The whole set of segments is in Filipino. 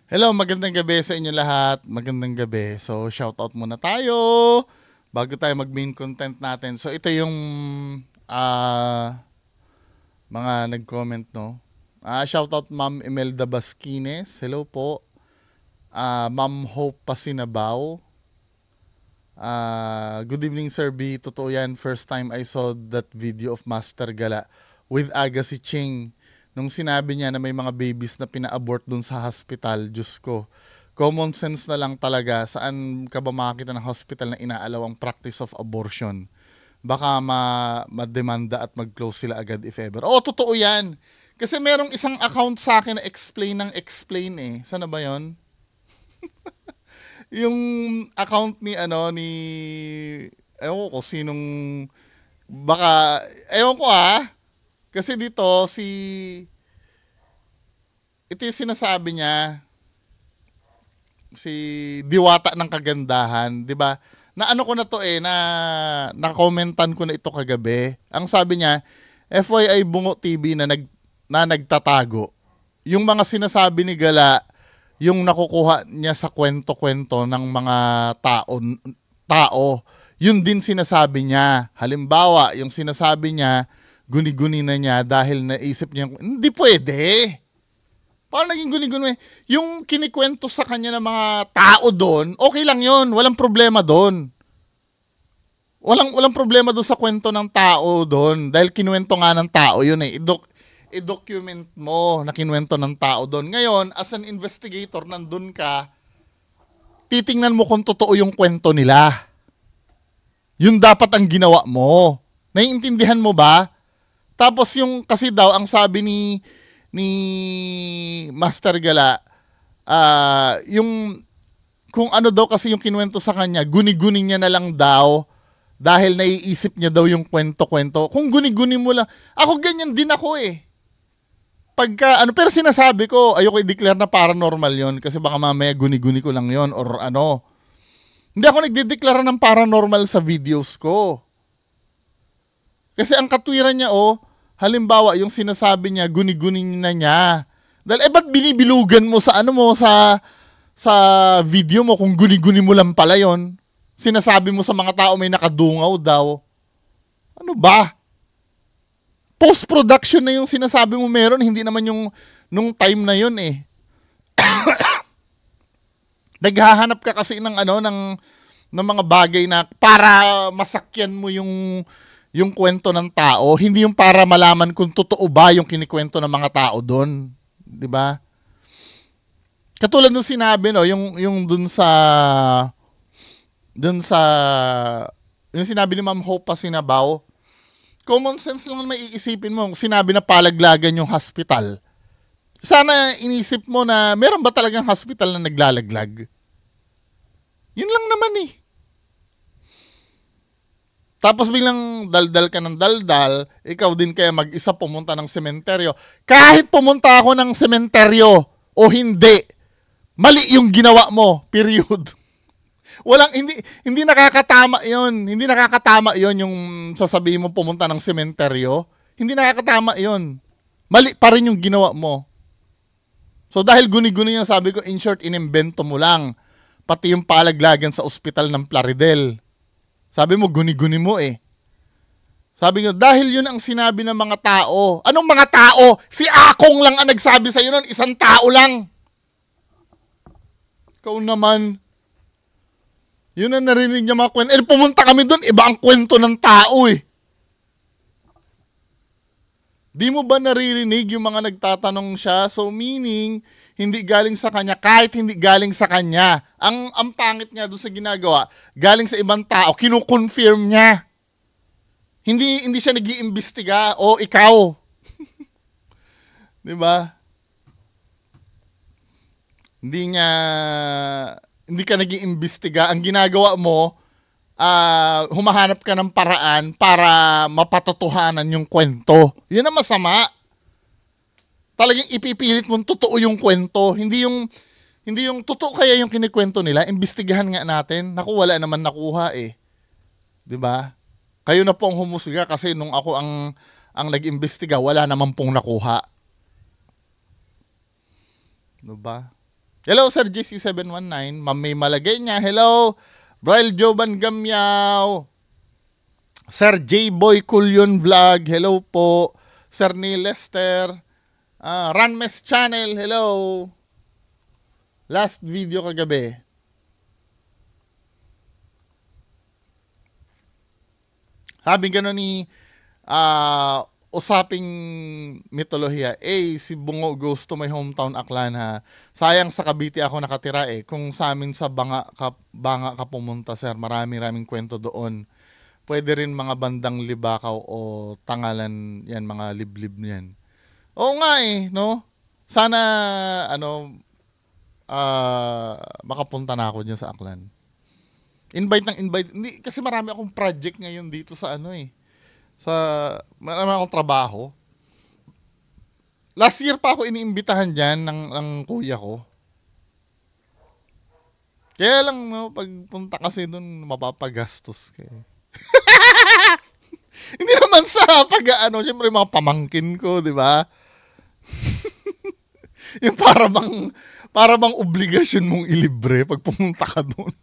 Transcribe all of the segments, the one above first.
Hello, magandang gabi sa inyo lahat. Magandang gabi. So, shoutout muna tayo bago tayo mag-main content natin. So, ito yung mga nag-comment, no? Shoutout Ma'am Imelda Basquines. Hello po. Ma'am Hope Pasinabaw. Good evening, Sir B. Totoo yan. First time I saw that video of Master Gala with Agassi Ching. Nung sinabi niya na may mga babies na pina-abort dun sa hospital, Diyos ko. Common sense na lang talaga. Saan ka ba makakita ng hospital na inaalaw ang practice of abortion? Baka ma-demanda at mag-close sila agad if ever. Oo, totoo yan. Kasi merong isang account sa akin na explain ng explain eh. Sana ba yon? Yung account ni ewan ko sinong baka ewan ko kasi dito ito yung sinasabi niya, si Diwata ng Kagandahan, 'di ba? Na ano ko na to na-commentan ko na ito kagabi. Ang sabi niya, FYI Bungo TV na nagtatago. Yung mga sinasabi ni Gala, yung nakukuha niya sa kwento-kwento ng mga tao, yun din sinasabi niya. Halimbawa, yung sinasabi niya, guni-guni na niya dahil naisip niya, hindi pwede. Paano naging guni-guni? Yung kinikwento sa kanya ng mga tao doon, okay lang yun. Walang problema doon. Walang problema doon sa kwento ng tao doon. Dahil kinuwento nga ng tao yun eh. I-document mo na kinuwento ng tao doon. Ngayon, as an investigator, nandun ka, titingnan mo kung totoo yung kwento nila. Yun dapat ang ginawa mo. Naiintindihan mo ba? Tapos yung, kasi daw, ang sabi ni Master Gala, yung, kung ano daw kasi yung kinuwento sa kanya, guni-guni niya na lang daw, dahil naiisip niya daw yung kwento-kwento. Kung guni-guni mo lang, ako ganyan din ako eh. Pero sinasabi ko, ayoko i-declare na paranormal yon kasi baka mamaya guni-guni ko lang yon or ano. Hindi ako nagdideklara ng paranormal sa videos ko. Kasi ang katwiran niya, halimbawa, yung sinasabi niya, guni-guni na niya. Dahil, ba't binibilugan mo sa sa video mo kung guni-guni mo lang pala yon? Sinasabi mo sa mga tao may nakadungaw daw. Ano ba? Post-production na yung sinasabi mo meron, hindi naman yung nung time na yun eh. Naghahanap ka kasi ng mga bagay na para masakyan mo yung kwento ng tao, hindi yung para malaman kung totoo ba yung kinikwento ng mga tao doon, 'di ba? Katulad ng sinabi yung dun sa yung sinabi ni Ma'am Hope Pasinabaw, common sense lang na maiisipin mo, sinabi na palaglagan yung hospital. Sana inisip mo na meron ba talagang hospital na naglalaglag? Yun lang naman eh. Tapos biglang daldal ka ng daldal, ikaw din kaya mag-isa pumunta ng sementeryo. Kahit pumunta ako ng sementeryo o hindi, mali yung ginawa mo, period. Hindi nakakatama 'yon. Hindi nakakatama 'yon yung sasabihin mo pumunta ng sementeryo. Hindi nakakatama 'yon. Mali pa rin yung ginawa mo. So dahil guni-guni yung sabi ko, in short, inimbento mo lang. Pati yung palaglagan sa ospital ng Plaridel. Sabi mo, guni-guni mo eh. Sabi ko, dahil yun ang sinabi ng mga tao. Anong mga tao? Si Akong lang ang nagsabi sa'yo nun. Isang tao lang. Ikaw naman. Yun ang narinig niya mga kwento. Pumunta kami doon, iba ang kwento ng tao eh. Di mo ba naririnig yung mga nagtatanong siya? So meaning, hindi galing sa kanya, kahit hindi galing sa kanya. Ang pangit niya doon sa ginagawa, galing sa ibang tao, kinukonfirm niya. Hindi siya nag-iimbestiga, o ikaw. Di ba? Hindi ka nag-iimbestiga. Ang ginagawa mo, humahanap ka ng paraan para mapatotohanan yung kwento. Yun ang masama. Talagang ipipilit mong totoo yung kwento. Hindi yung totoo kaya yung kinikwento nila. Imbestigahan nga natin. Naku, wala naman nakuha eh. 'Di ba? Kayo na po ang humusga kasi nung ako ang nag-imbestiga, wala naman pong nakuha. 'Di ba? Hello, Sir JC719. Ma'am May Malagay niya. Hello. Brian Joban Gamyaw. Sir J-Boy Culyon Vlog. Hello po. Sir Neil Lester. Ranmes Channel. Hello. Last video kagabi. Sabi gano'n ni usaping mitolohiya. Si Bungo goes to my hometown Aklan ha. Sayang sa Cavite ako nakatira eh. Kung sa amin sa Banga ka pumunta sir. Maraming kwento doon. Pwede rin mga bandang Libakaw o Tangalan yan, mga liblib niyan. Oo nga eh, no? Sana makapunta na ako dyan sa Aklan. Invite. Hindi, kasi marami akong project ngayon dito sa marami akong trabaho. Last year pa ako iniimbitahan dyan ng kuya ko. Kaya lang, no, pagpunta kasi doon, mapapagastos kayo. Hindi naman sa siyempre mga pamangkin ko, di ba? Yung para bang obligasyon mong ilibre pag pumunta ka doon.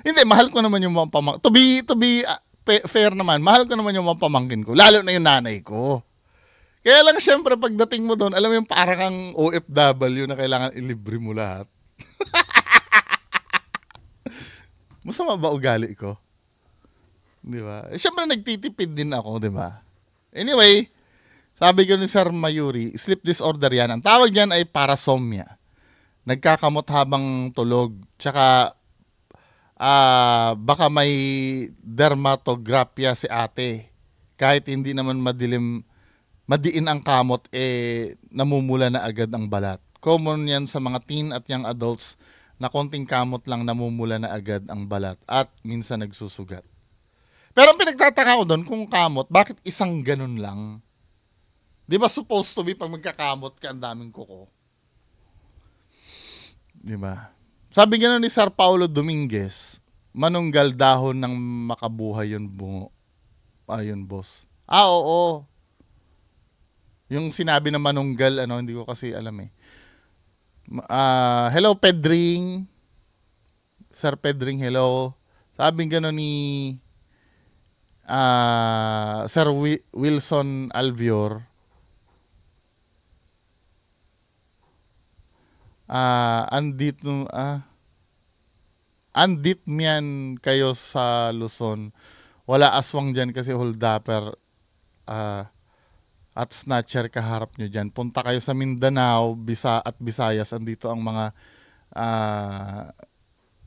Hindi, mahal ko naman yung mga pamangkin. To be fair naman, mahal ko naman yung mga pamangkin ko. Lalo na yung nanay ko. Kaya lang syempre pagdating mo doon, alam mo yung parang kang OFW na kailangan ilibre mo lahat. Masama ba ugali ko? Di ba? Syempre nagtitipid din ako, di ba? Anyway, sabi ko ni Sir Mayuri, sleep disorder yan. Ang tawag yan ay parasomnia. Nagkakamot habang tulog. Tsaka, baka may dermatograpia si ate. Kahit hindi naman madiin ang kamot, namumula na agad ang balat. Common yan sa mga teen at young adults na konting kamot lang namumula na agad ang balat at minsan nagsusugat. Pero ang pinagtataka ko doon, kung kamot, bakit isang ganun lang? Di ba supposed to be pag magkakamot ka, ang daming kuko? Di ba? Sabi gano'n ni Sir Paulo Dominguez, manunggal dahon ng makabuhay yun bungo. Ayun, boss. Oo. Yung sinabi na manunggal, hindi ko kasi alam eh. Hello, Pedring. Sir Pedring, hello. Sabi gano'n ni Sir Wilson Alvior, andit miyan kayo sa Luzon. Wala aswang dyan kasi holdapper at snatcher kaharap nyo dyan. Punta kayo sa Mindanao, at Visayas. Andito ang mga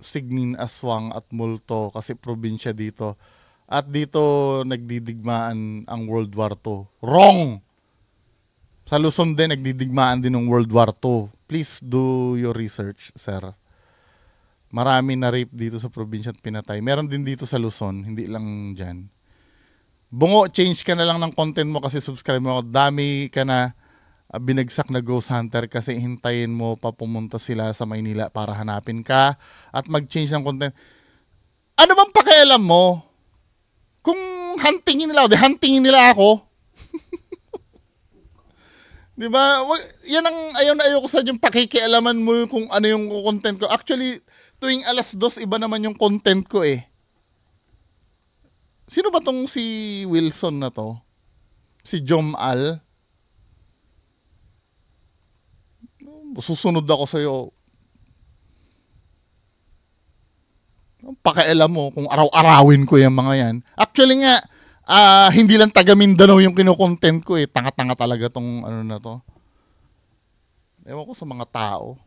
signin, aswang at multo kasi probinsya dito. At dito nagdidigmaan ang World War II. Wrong! Sa Luzon din, nagdidigmaan din ng World War II. Please do your research, sir. Marami na rape dito sa probinsya at pinatay. Meron din dito sa Luzon, hindi lang dyan. Bungo, change ka na lang ng content mo kasi subscribe mo ako. Dami ka na binagsak na ghost hunter kasi hintayin mo pa pumunta sila sa Maynila para hanapin ka at mag-change ng content. Ano bang pakialam mo? Kung huntingin nila ako. Di ba? Yan ang ayaw ko sa yung pakikialaman mo kung ano yung content ko. Actually, tuwing 2:00, iba naman yung content ko eh. Sino ba tong si Wilson na to? Si Jom Al? Susunod ako sa'yo. Pakialam mo kung araw-arawin ko yung mga yan. Actually nga, hindi lang taga Mindanao yung kinokontent ko eh. Tanga-tanga talaga tong na to. Ewan ko sa mga tao.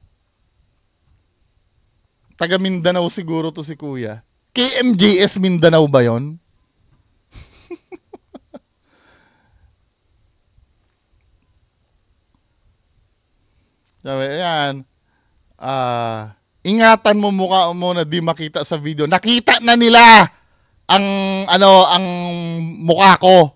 Taga Mindanao siguro to si Kuya. KMJS Mindanao ba yon? Sabi, ayan. Ingatan mo mukha mo na di makita sa video. Nakita na nila ang mukha ko.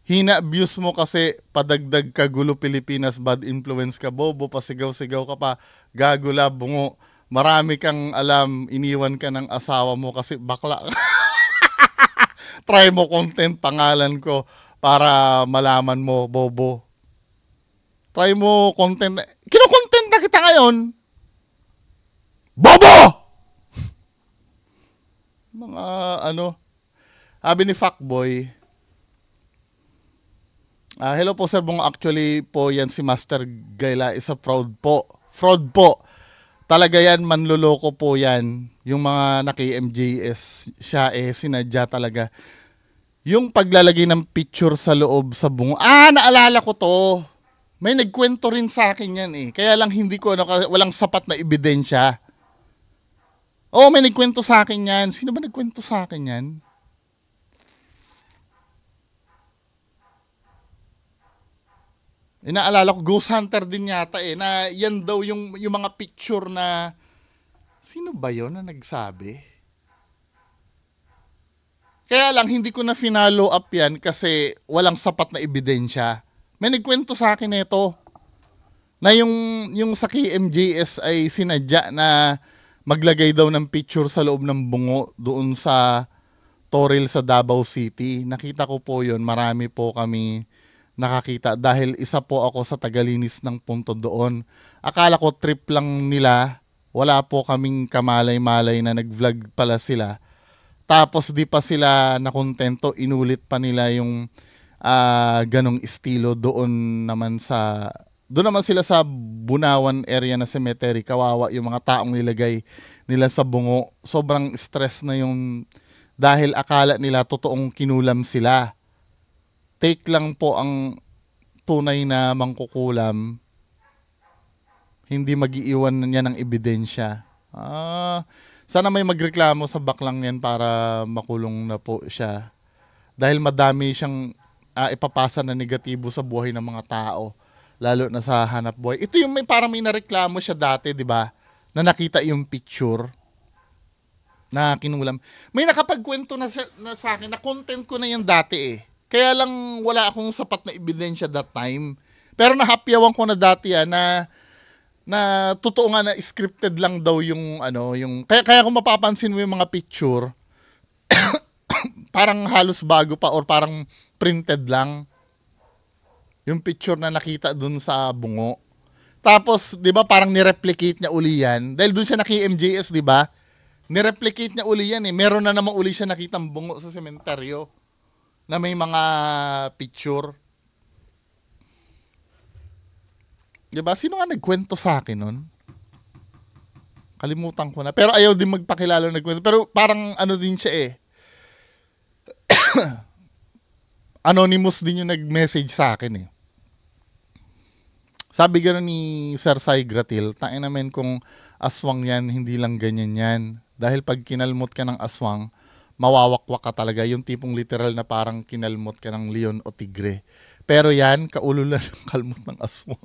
Hina-abuse mo kasi padagdag ka gulo Pilipinas, bad influence ka, bobo, pasigaw-sigaw ka pa, gagula, bungo. Marami kang alam, iniwan ka ng asawa mo kasi bakla. Try mo content, pangalan ko, para malaman mo, bobo. Try mo content. Kino-content na kita ngayon. Bobo! Mga ano, sabi ni Fuckboy, hello po sir, actually po yan si Master Gayla is a fraud po. Fraud po. Talaga yan, manloloko po yan. Yung mga naki-MJS siya sinadya talaga. Yung paglalagay ng picture sa loob sa bungo. Naalala ko to. May nagkwento rin sa akin yan Kaya lang hindi ko, walang sapat na ebidensya. May nagkwento sa akin yan. Sino ba nagkwento sa akin yan? Inaalala ko, Ghost Hunter din yata na yan daw yung mga picture na, sino ba yon na nagsabi? Kaya lang, hindi ko na finalo up yan kasi walang sapat na ebidensya. May nagkwento sa akin ito na yung sa KMJS ay sinadya na maglagay daw ng picture sa loob ng bungo doon sa Toril sa Davao City. Nakita ko po yun. Marami po kami nakakita dahil isa po ako sa tagalinis ng punto doon. Akala ko trip lang nila. Wala po kaming kamalay-malay na nag-vlog pala sila. Tapos di pa sila nakontento. Inulit pa nila yung ganong estilo doon naman sila sa Bunawan area na cemetery. Kawawa yung mga taong nilagay nila sa bungo. Sobrang stress na yung dahil akala nila totoong kinulam sila. Take lang po ang tunay na mangkukulam. Hindi mag-iiwan niya ng ebidensya. Sana may magreklamo sa baklang yan para makulong na po siya. Dahil madami siyang ipapasa na negatibo sa buhay ng mga tao. Lalo na sa hanap buhay. Ito yung parang may nareklamo siya dati, di ba? Na nakita yung picture na kinulam. May nakapagkwento na sa akin na content ko na yan dati Kaya lang wala akong sapat na ebidensya that time. Pero nahapyawan ko na dati na totoo nga na scripted lang daw yung kaya kung mapapansin mo yung mga picture parang halos bago pa or parang printed lang. Yung picture na nakita dun sa bungo. Tapos, di ba, parang nireplicate niya uli yan. Dahil dun siya naki-MJS, di ba? Nireplicate niya uli yan Meron na naman uli siya nakitang bungo sa sementeryo na may mga picture. Di ba? Sino nga nagkwento sa akin nun? Kalimutan ko na. Pero ayaw din magpakilala nagkwento. Pero parang din siya anonymous din yung nag-message sa akin Sabi gano'n ni Sir Sai Gratil, tain namin kung aswang yan, hindi lang ganyan yan. Dahil pag kinalmot ka ng aswang, mawawakwak ka talaga. Yung tipong literal na parang kinalmot ka ng leon o tigre. Pero yan, kaululan ng kalmot ng aswang.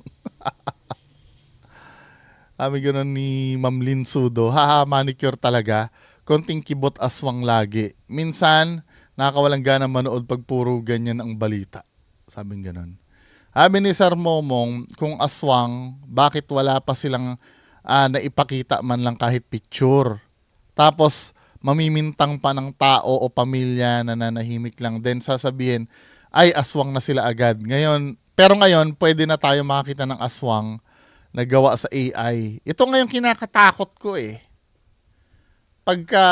Sabi gano'n ni Ma'am Lynn Sudo, manicure talaga. Konting kibot aswang lagi. Minsan, nakakawalang gana manood pag puro ganyan ang balita. Sabi gano'n. Sabi ni Sir Momong, kung aswang, bakit wala pa silang naipakita man lang kahit picture? Tapos, mamimintang pa ng tao o pamilya na nanahimik lang. Then sasabihin, ay aswang na sila agad. Pero ngayon, pwede na tayo makakita ng aswang na gawa sa AI. Ito ngayon kinakatakot ko Pagka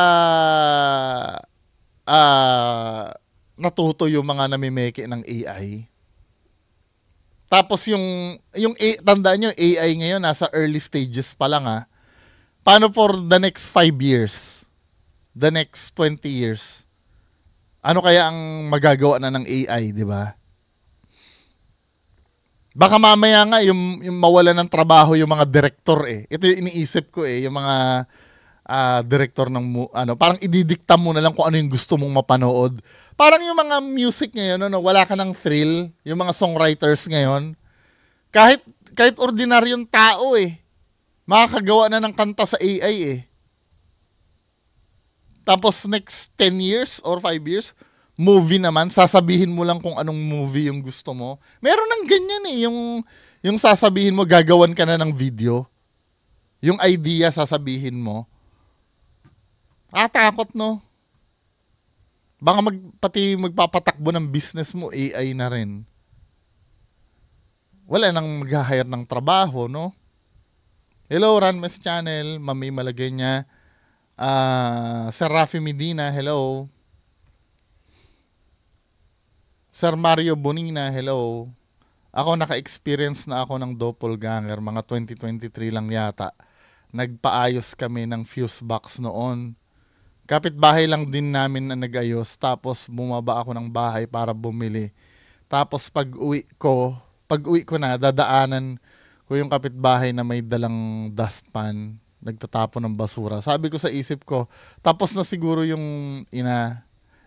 natuto yung mga namimeke ng AI. Tapos tandaan nyo, AI ngayon nasa early stages pa lang Paano for the next 5 years? The next 20 years? Ano kaya ang magagawa na ng AI, di ba? Baka mamaya nga yung mawala ng trabaho yung mga director Ito yung iniisip ko yung mga director ng parang ididikta mo na lang kung ano yung gusto mong mapanood. Parang yung mga music ngayon, wala ka ng thrill, yung mga songwriters ngayon. Kahit ordinaryong tao makakagawa na ng kanta sa AI Tapos next 10 years or 5 years, movie naman, sasabihin mo lang kung anong movie yung gusto mo. Meron ng ganyan yung sasabihin mo, gagawan ka na ng video. Yung idea sasabihin mo. Takot no? Baka pati magpapatakbo ng business mo, AI na rin. wala nang mag-hire ng trabaho, no? Hello, Ranmes Channel, Mami Malagay niya. Sir Rafi Medina, hello. Sir Mario Bonina, hello. Ako naka-experience na ako ng doppelganger, mga 2023 lang yata. Nagpaayos kami ng fuse box noon. Kapitbahay lang din namin na nag-ayos, tapos bumaba ako ng bahay para bumili. Tapos pag-uwi ko na, dadaanan ko yung kapitbahay na may dalang dustpan, nagtatapon ng basura. Sabi ko sa isip ko, tapos na siguro yung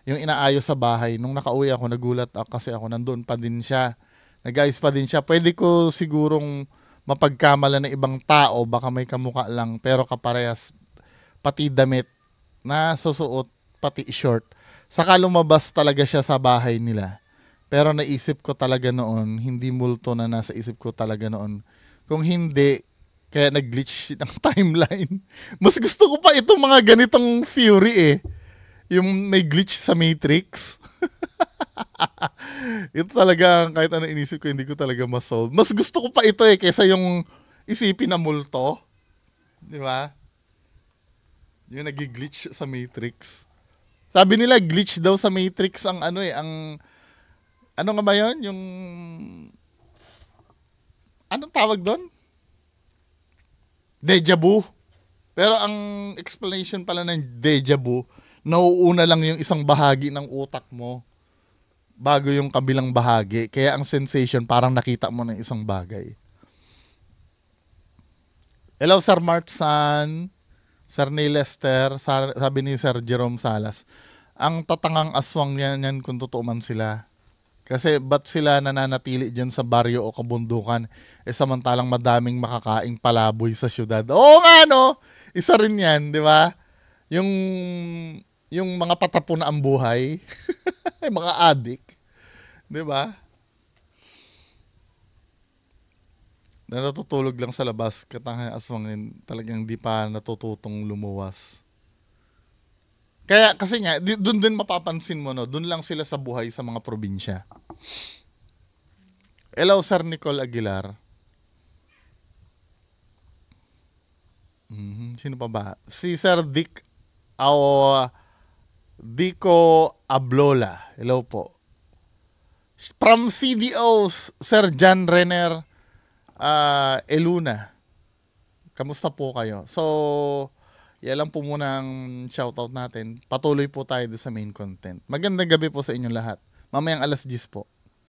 inaayos sa bahay. Nung nakauwi ako, nagulat ako kasi ako nandun pa din siya. Nag-ayos pa din siya. Pwede ko sigurong mapagkamala ng ibang tao, baka may kamukha lang, pero kaparehas pati damit na susuot, pati short. Saka lumabas talaga siya sa bahay nila. Pero naisip ko talaga noon, hindi multo na nasa isip ko talaga noon. Kung hindi, kaya nag-glitch ng timeline. Mas gusto ko pa itong mga ganitong Fury eh. Yung may glitch sa Matrix. Ito talaga, kahit ano inisip ko, hindi ko talaga masolve. Mas gusto ko pa ito eh, kaysa yung isipin na multo. Di ba? Yung nag-glitch sa Matrix. Sabi nila, glitch daw sa Matrix ang ano eh, ano nga ba yun? Yung, anong tawag doon? Deja vu. Pero ang explanation pala ng deja vu, nauuna lang yung isang bahagi ng utak mo bago yung kabilang bahagi. Kaya ang sensation, parang nakita mo ng isang bagay. Hello, Sir Martsan. Sir Neil Lester, sabi ni Sir Jerome Salas, ang tatangang aswang yan kung totoo man sila. Kasi ba't sila nananatili dyan sa baryo o kabundukan samantalang madaming makakaing palaboy sa syudad? Oo nga no, isa rin yan, di ba? Yung mga patapon na ang buhay, mga adik, di ba? Na natutulog lang sa labas, katangang aswang talagang di pa natututong lumuwas. Kaya kasi nga, doon din mapapansin mo, no? Doon lang sila sa buhay sa mga probinsya. Hello, Sir Nicole Aguilar. Sino pa ba? Si Sir Dico Ablola. Hello po. From CDO, Sir John Renner Eluna. Kamusta po kayo? So, yan lang po muna ang shoutout natin. Patuloy po tayo sa main content. Magandang gabi po sa inyong lahat. Mamayang 10:00 po.